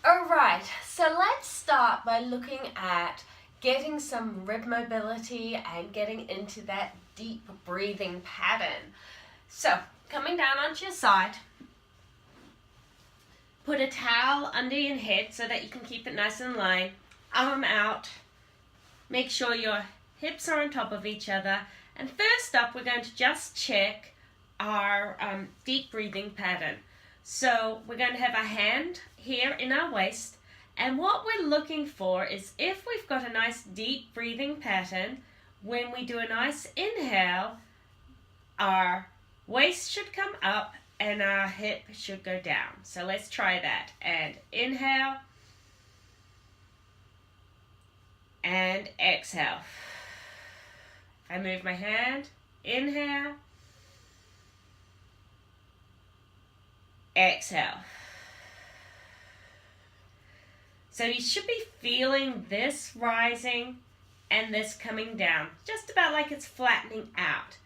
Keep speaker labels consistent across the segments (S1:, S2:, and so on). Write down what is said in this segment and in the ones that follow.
S1: Alright, so let's start by looking at getting some rib mobility and getting into that deep breathing pattern. So, coming down onto your side, put a towel under your head so that you can keep it nice and line, arm out, make sure your hips are on top of each other, and first up we're going to just check our deep breathing pattern. So we're going to have a hand here in our waist, and what we're looking for is if we've got a nice deep breathing pattern, when we do a nice inhale, our waist should come up and our hip should go down. So let's try that. And inhale and exhale. I move my hand, inhale, exhale. So you should be feeling this rising and this coming down, just about like it's flattening out.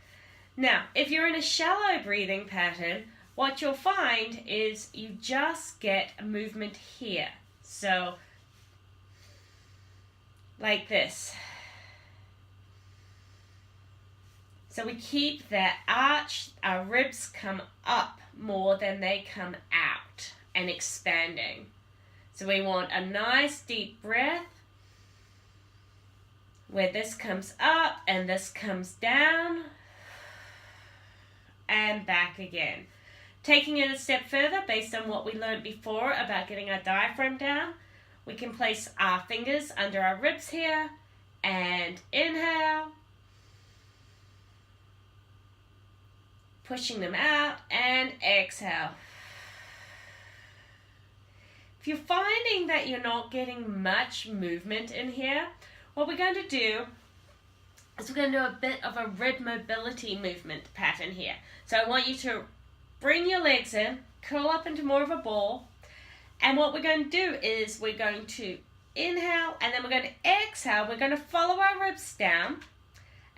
S1: Now, if you're in a shallow breathing pattern, what you'll find is you just get a movement here. So, like this. So we keep that arch, our ribs come up more than they come out and expanding. So we want a nice deep breath where this comes up and this comes down and back again. Taking it a step further based on what we learned before about getting our diaphragm down, we can place our fingers under our ribs here and inhale, pushing them out, and exhale. If you're finding that you're not getting much movement in here, what we're going to do is we're going to do a bit of a rib mobility movement pattern here. So I want you to bring your legs in, curl up into more of a ball, and what we're going to do is we're going to inhale and then we're going to exhale. We're going to follow our ribs down,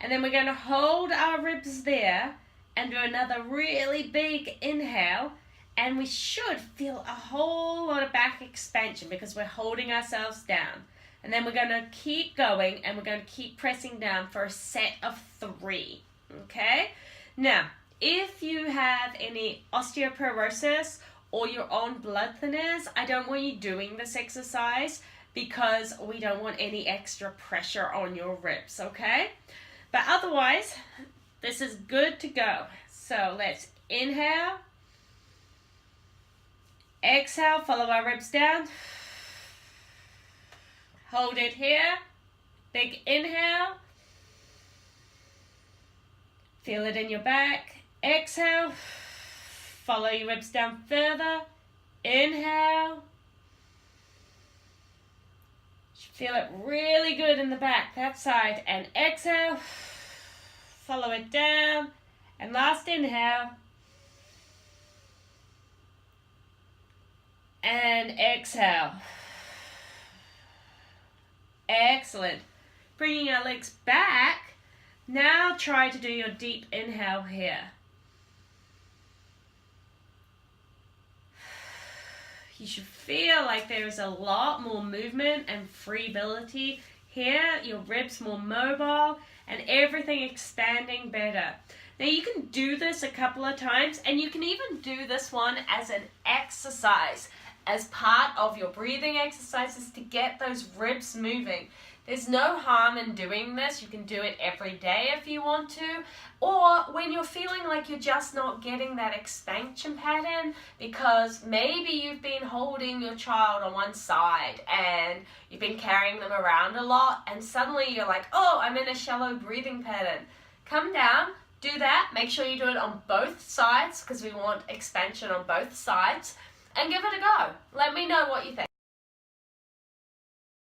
S1: and then we're going to hold our ribs there and do another really big inhale, and we should feel a whole lot of back expansion because we're holding ourselves down. And then we're going to keep going and we're going to keep pressing down for a set of 3. Okay? Now, if you have any osteoporosis or you're on blood thinners, I don't want you doing this exercise because we don't want any extra pressure on your ribs, okay? But otherwise, this is good to go. So let's inhale, exhale, follow our ribs down, hold it here, big inhale, feel it in your back, exhale, follow your ribs down further, inhale, feel it really good in the back, that side, and exhale, follow it down, and last inhale, and exhale. Excellent. Bringing our legs back, now try to do your deep inhale here. You should feel like there is a lot more movement and freeability here, your ribs more mobile, and everything expanding better. Now you can do this a couple of times, and you can even do this one as an exercise, as part of your breathing exercises to get those ribs moving. There's no harm in doing this. You can do it every day if you want to, or when you're feeling like you're just not getting that expansion pattern because maybe you've been holding your child on one side and you've been carrying them around a lot and suddenly you're like, oh, I'm in a shallow breathing pattern. Come down, do that. Make sure you do it on both sides because we want expansion on both sides, and give it a go. Let me know what you think.